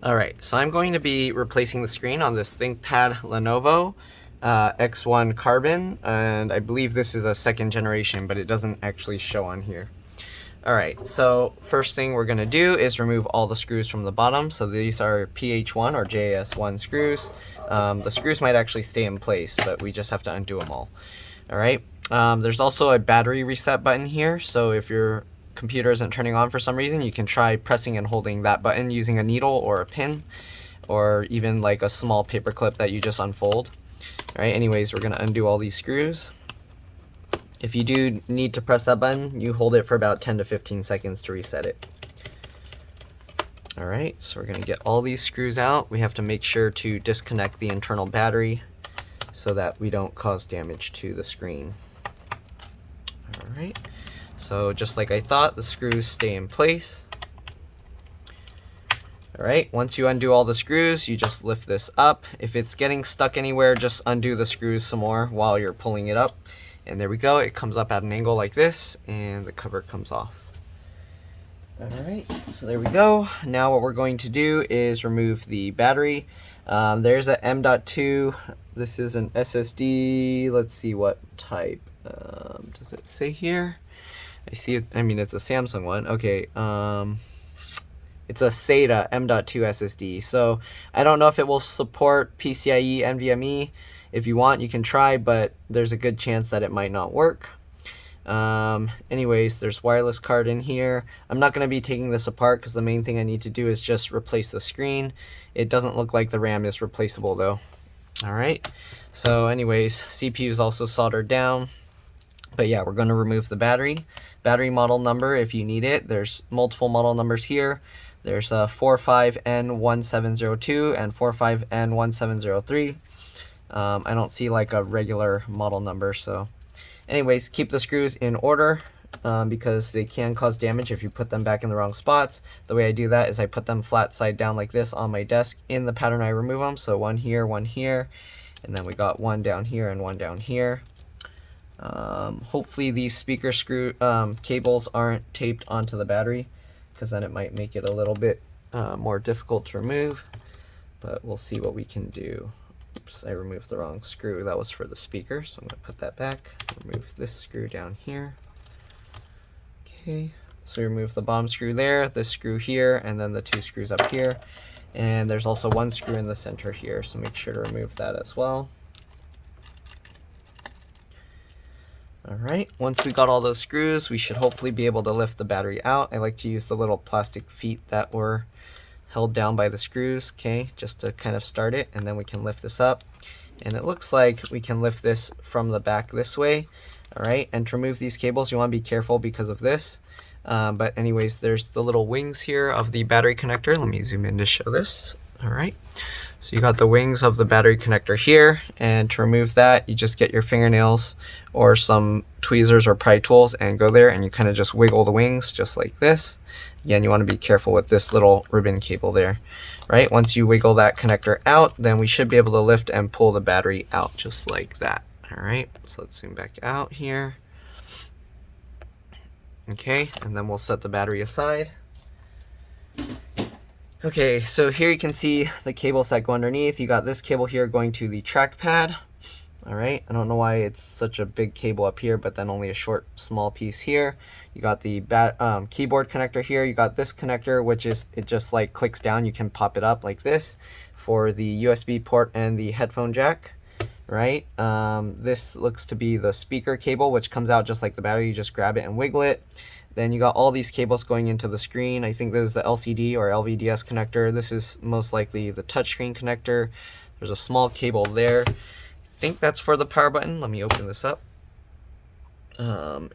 Alright, so I'm going to be replacing the screen on this ThinkPad Lenovo X1 Carbon, and I believe this is a second generation, but it doesn't actually show on here. Alright, so first thing we're going to do is remove all the screws from the bottom. So these are PH1 or JS1 screws. The screws might actually stay in place, but we just have to undo them all. Alright, there's also a battery reset button here, so if your computer isn't turning on for some reason, you can try pressing and holding that button using a needle or a pin, or even like a small paper clip that you just unfold. Alright, anyways, we're going to undo all these screws. If you do need to press that button, you hold it for about 10 to 15 seconds to reset it. Alright, so we're going to get all these screws out. We have to make sure to disconnect the internal battery so that we don't cause damage to the screen. Alright, so just like I thought, the screws stay in place. Alright, once you undo all the screws, you just lift this up. If it's getting stuck anywhere, just undo the screws some more while you're pulling it up. And there we go, it comes up at an angle like this, and the cover comes off. Alright, so there we go. Now what we're going to do is remove the battery. There's a M.2. This is an SSD. Let's see what type. Does it say here? I see it. I mean, it's a Samsung one. Okay. It's a SATA M.2 SSD. So I don't know if it will support PCIe, NVMe. If you want, you can try, but there's a good chance that it might not work. Anyways, there's wireless card in here. I'm not going to be taking this apart because the main thing I need to do is just replace the screen. It doesn't look like the RAM is replaceable though. Alright, so anyways, CPU is also soldered down. But yeah, we're going to remove the battery. Battery model number if you need it. There's multiple model numbers here. There's a 45N1702 and 45N1703. I don't see like a regular model number, so anyways, keep the screws in order because they can cause damage if you put them back in the wrong spots. The way I do that is I put them flat side down like this on my desk in the pattern I remove them. So one here, and then we got one down here and one down here. Hopefully these speaker screw cables aren't taped onto the battery, because then it might make it a little bit more difficult to remove, but we'll see what we can do. Oops, I removed the wrong screw. That was for the speaker, so I'm going to put that back. Remove this screw down here. Okay, so we remove the bottom screw there, this screw here, and then the two screws up here. And there's also one screw in the center here, so make sure to remove that as well. Alright, once we got all those screws, we should hopefully be able to lift the battery out. I like to use the little plastic feet that were held down by the screws, okay, just to kind of start it, and then we can lift this up. And it looks like we can lift this from the back this way. Alright, and to remove these cables, you want to be careful because of this. But anyways, there's the little wings here of the battery connector. Let me zoom in to show this. Alright, so you got the wings of the battery connector here, and to remove that, you just get your fingernails or some tweezers or pry tools and go there, and you kind of just wiggle the wings just like this. Again, you want to be careful with this little ribbon cable there. Right, once you wiggle that connector out, then we should be able to lift and pull the battery out just like that. Alright, so let's zoom back out here. Okay, and then we'll set the battery aside. Okay, so here you can see the cables that go underneath. You got this cable here going to the trackpad. Alright, I don't know why it's such a big cable up here, but then only a short, small piece here. You got the keyboard connector here. You got this connector, which is, it just like clicks down. You can pop it up like this for the USB port and the headphone jack. Right, this looks to be the speaker cable, which comes out just like the battery. You just grab it and wiggle it. Then you got all these cables going into the screen. I think this is the LCD or LVDS connector. This is most likely the touchscreen connector. There's a small cable there. I think that's for the power button. Let me open this up.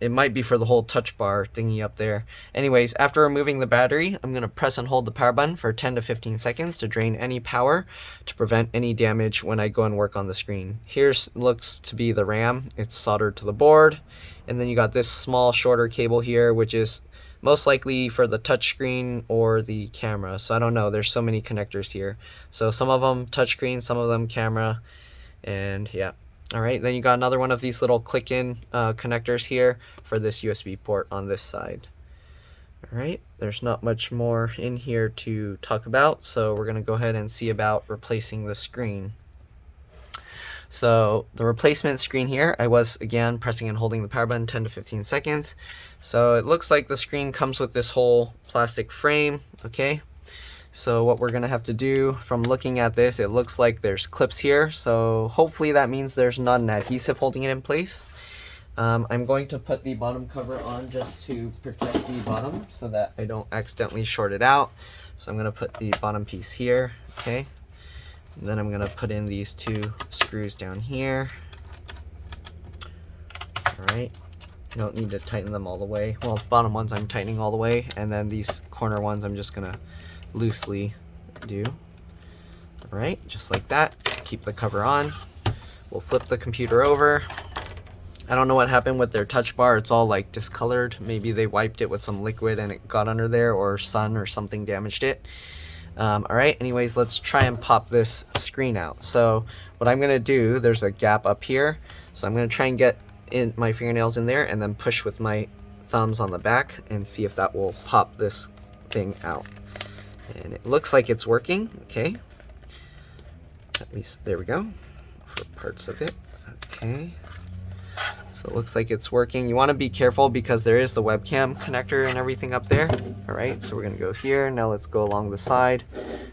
It might be for the whole touch bar thingy up there. Anyways, after removing the battery, I'm going to press and hold the power button for 10 to 15 seconds to drain any power to prevent any damage when I go and work on the screen. Here looks to be the RAM. It's soldered to the board. And then you got this small, shorter cable here, which is most likely for the touchscreen or the camera. So I don't know. There's so many connectors here. So some of them touchscreen, some of them camera, and yeah. Alright, then you got another one of these little click-in connectors here for this USB port on this side. Alright, there's not much more in here to talk about, so we're going to go ahead and see about replacing the screen. So the replacement screen here, I was again pressing and holding the power button 10 to 15 seconds. So it looks like the screen comes with this whole plastic frame, okay? So what we're gonna have to do, from looking at this, it looks like there's clips here, so hopefully that means there's not an adhesive holding it in place. I'm going to put the bottom cover on just to protect the bottom so that I don't accidentally short it out. So I'm going to put the bottom piece here, okay? And then I'm going to put in these 2 screws down here. Alright, you don't need to tighten them all the way. Well, the bottom ones I'm tightening all the way, and then these corner ones I'm just going to loosely do. Alright, just like that. Keep the cover on. We'll flip the computer over. I don't know what happened with their touch bar. It's all like discolored. Maybe they wiped it with some liquid and it got under there, or sun or something damaged it. Alright, anyways, let's try and pop this screen out. So what I'm going to do, there's a gap up here. So I'm going to try and get in my fingernails in there and then push with my thumbs on the back and see if that will pop this thing out. And it looks like it's working, okay. At least, there we go, for parts of it, okay. So it looks like it's working. You want to be careful because there is the webcam connector and everything up there. Alright, so we're going to go here. Now let's go along the side.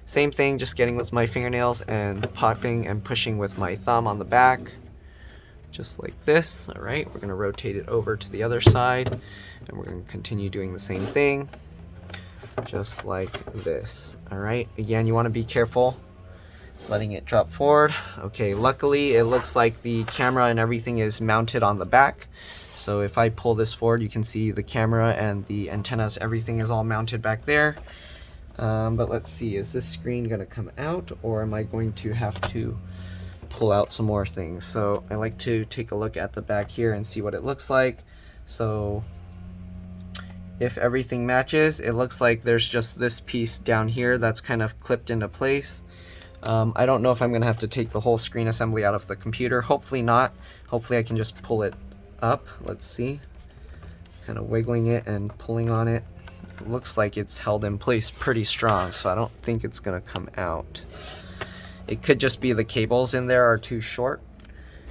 Same thing, just getting with my fingernails and popping and pushing with my thumb on the back. Just like this. Alright, we're going to rotate it over to the other side. And we're going to continue doing the same thing. Just like this. Alright, again, you want to be careful. Letting it drop forward. Okay, luckily it looks like the camera and everything is mounted on the back. So if I pull this forward, you can see the camera and the antennas, everything is all mounted back there. But let's see, is this screen going to come out, or am I going to have to pull out some more things? So I like to take a look at the back here and see what it looks like. So if everything matches, it looks like there's just this piece down here that's kind of clipped into place. I don't know if I'm going to have to take the whole screen assembly out of the computer. Hopefully not. Hopefully I can just pull it up. Let's see. Kind of wiggling it and pulling on it. It looks like it's held in place pretty strong, so I don't think it's going to come out. It could just be the cables in there are too short,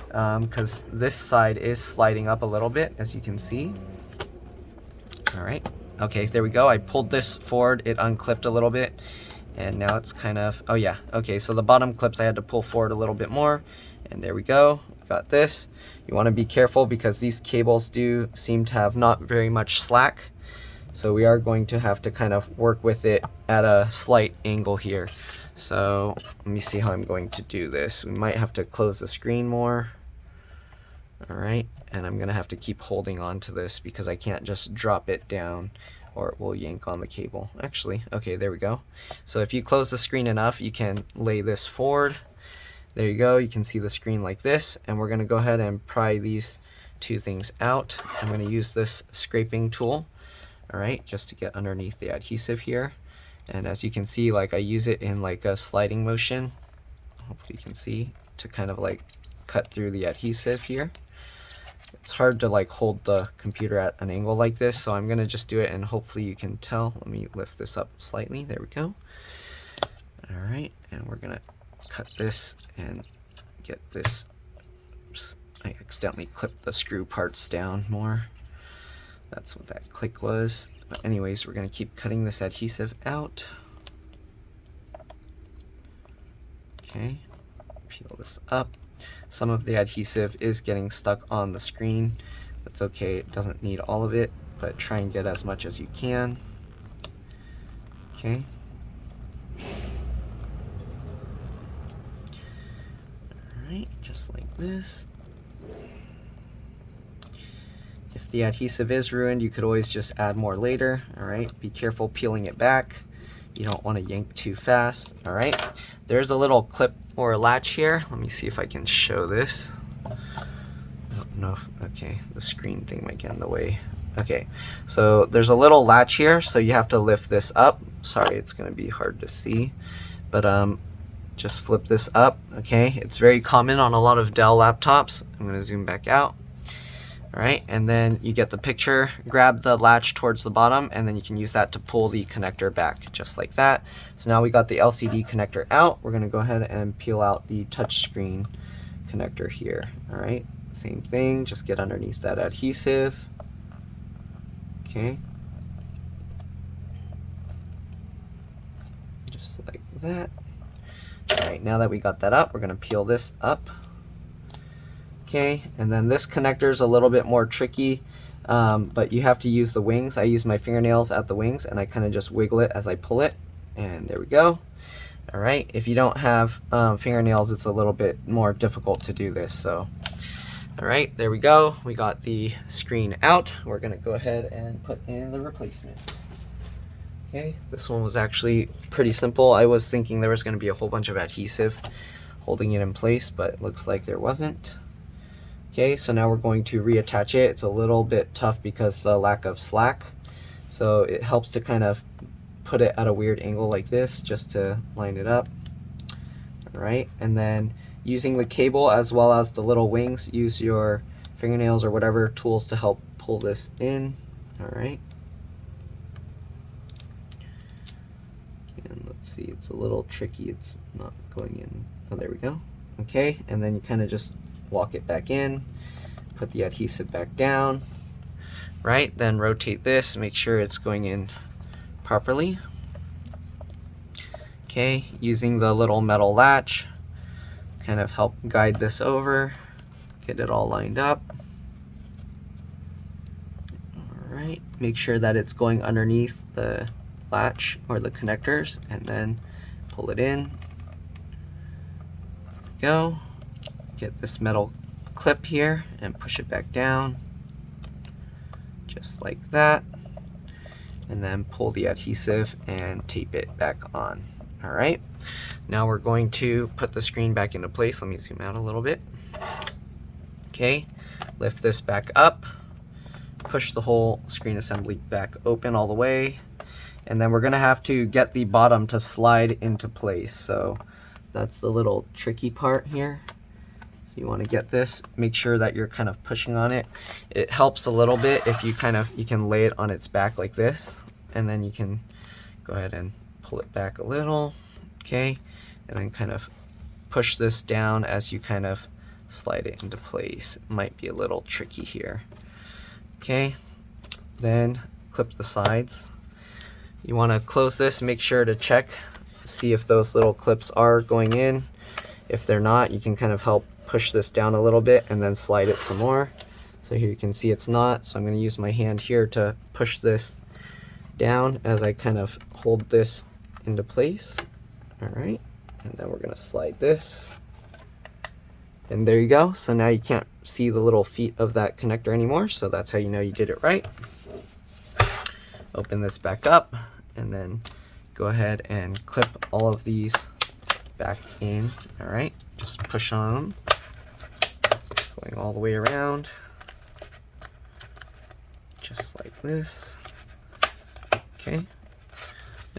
because this side is sliding up a little bit, as you can see. Alright. Okay, there we go. I pulled this forward. It unclipped a little bit. And now it's kind of, oh yeah, okay, so the bottom clips I had to pull forward a little bit more, and there we go, got this. You want to be careful because these cables do seem to have not very much slack, so we are going to have to kind of work with it at a slight angle here. So let me see how I'm going to do this. We might have to close the screen more. Alright, and I'm going to have to keep holding on to this because I can't just drop it down, or it will yank on the cable. Actually, okay, there we go. So if you close the screen enough, you can lay this forward. There you go, you can see the screen like this, and we're gonna go ahead and pry these 2 things out. I'm gonna use this scraping tool, alright, just to get underneath the adhesive here. And as you can see, like I use it in like a sliding motion, hopefully you can see, to kind of like cut through the adhesive here. It's hard to like hold the computer at an angle like this, so I'm gonna just do it and hopefully you can tell. Let me lift this up slightly, there we go. Alright, and we're gonna cut this and get this. Oops, I accidentally clipped the screw parts down more. That's what that click was. But anyways, we're gonna keep cutting this adhesive out. Okay, peel this up. Some of the adhesive is getting stuck on the screen. That's okay, it doesn't need all of it, but try and get as much as you can. Okay. Alright, just like this. If the adhesive is ruined, you could always just add more later. Alright, be careful peeling it back. You don't want to yank too fast. Alright, there's a little clip or a latch here. Let me see if I can show this. I don't know if, okay, the screen thing might get in the way. Okay, so there's a little latch here, so you have to lift this up. Sorry, it's going to be hard to see, but just flip this up. Okay, it's very common on a lot of Dell laptops. I'm going to zoom back out. Alright, and then you get the picture. Grab the latch towards the bottom, and then you can use that to pull the connector back, just like that. So now we got the LCD connector out. We're going to go ahead and peel out the touchscreen connector here. Alright, same thing, just get underneath that adhesive. Okay. Just like that. Alright, now that we got that up, we're going to peel this up. Okay, and then this connector is a little bit more tricky, but you have to use the wings. I use my fingernails at the wings, and I kind of just wiggle it as I pull it, and there we go. All right, if you don't have fingernails, it's a little bit more difficult to do this. So, all right, there we go. We got the screen out. We're gonna go ahead and put in the replacement. Okay, this one was actually pretty simple. I was thinking there was gonna be a whole bunch of adhesive holding it in place, but it looks like there wasn't. Okay, so now we're going to reattach it. It's a little bit tough because the lack of slack. So it helps to kind of put it at a weird angle like this just to line it up. All right, and then using the cable as well as the little wings, use your fingernails or whatever tools to help pull this in. All right. And let's see, it's a little tricky. It's not going in. Oh, there we go. Okay, and then you kind of just walk it back in, put the adhesive back down, right? Then rotate this, make sure it's going in properly. Okay, using the little metal latch, kind of help guide this over, get it all lined up. All right, make sure that it's going underneath the latch or the connectors, and then pull it in. There we go. Get this metal clip here and push it back down, just like that, and then pull the adhesive and tape it back on. All right, now we're going to put the screen back into place. Let me zoom out a little bit. Okay, lift this back up, push the whole screen assembly back open all the way, and then we're gonna have to get the bottom to slide into place. So that's the little tricky part here. So you want to get this, make sure that you're kind of pushing on it. It helps a little bit if you can lay it on its back like this, and then you can go ahead and pull it back a little, okay, and then kind of push this down as you kind of slide it into place. It might be a little tricky here. Okay, then clip the sides. You want to close this, make sure to check, see if those little clips are going in. If they're not, you can kind of help push this down a little bit and then slide it some more. So here you can see it's not, so I'm going to use my hand here to push this down as I kind of hold this into place. All right, and then we're going to slide this, and there you go. So now you can't see the little feet of that connector anymore, so that's how you know you did it right. Open this back up, and then go ahead and clip all of these back in. All right, just push on them, going all the way around, just like this. Okay,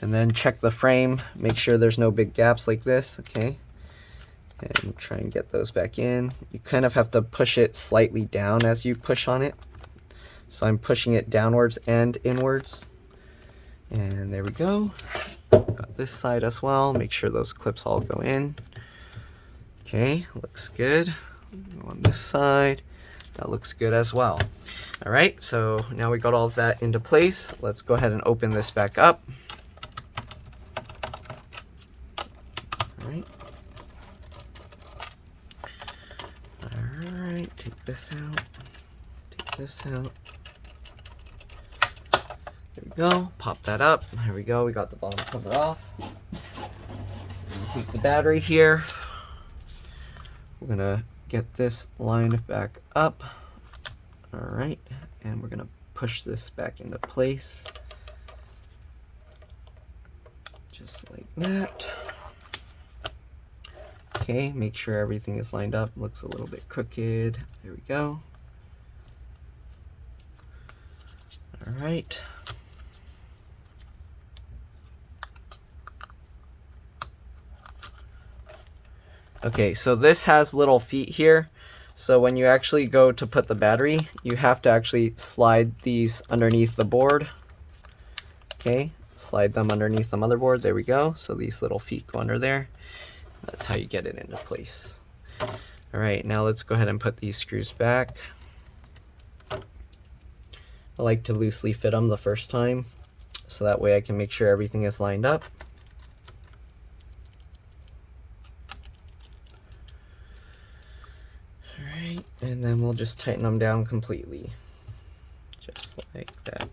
and then check the frame, make sure there's no big gaps like this. Okay, and try and get those back in. You kind of have to push it slightly down as you push on it, so I'm pushing it downwards and inwards. And there we go. Got this side as well, make sure those clips all go in. Okay, looks good. On this side, that looks good as well. All right, so now we got all of that into place. Let's go ahead and open this back up. All right. All right, take this out, take this out. There we go, pop that up. There we go, we got the bottom cover off. Take the battery here. We're gonna get this lined back up. All right, and we're gonna push this back into place. Just like that. Okay, make sure everything is lined up. Looks a little bit crooked. There we go. All right. Okay, so this has little feet here. So when you actually go to put the battery, you have to actually slide these underneath the board. Okay, slide them underneath the motherboard. There we go. So these little feet go under there. That's how you get it into place. All right, now let's go ahead and put these screws back. I like to loosely fit them the first time, so that way I can make sure everything is lined up. Alright, and then we'll just tighten them down completely, just like that.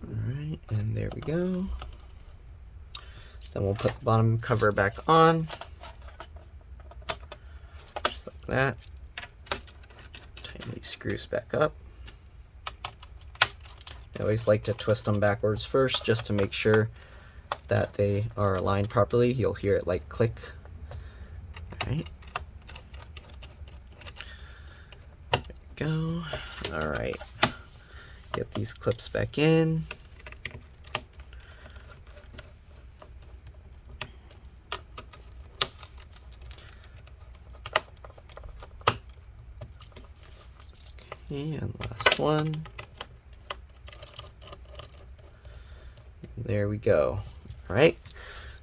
Alright, and there we go. Then we'll put the bottom cover back on, just like that. Tighten these screws back up. I always like to twist them backwards first, just to make sure that they are aligned properly. You'll hear it like click. Alright. There we go. Alright. Get these clips back in. Okay, and last one. There we go. All right,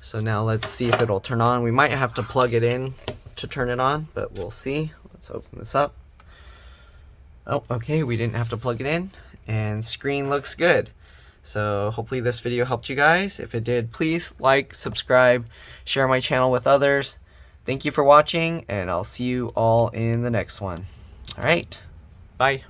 so now let's see if it'll turn on. We might have to plug it in to turn it on, but we'll see. Let's open this up. Oh, okay, we didn't have to plug it in, and screen looks good. So hopefully this video helped you guys. If it did, please like, subscribe, share my channel with others. Thank you for watching, and I'll see you all in the next one. All right, bye.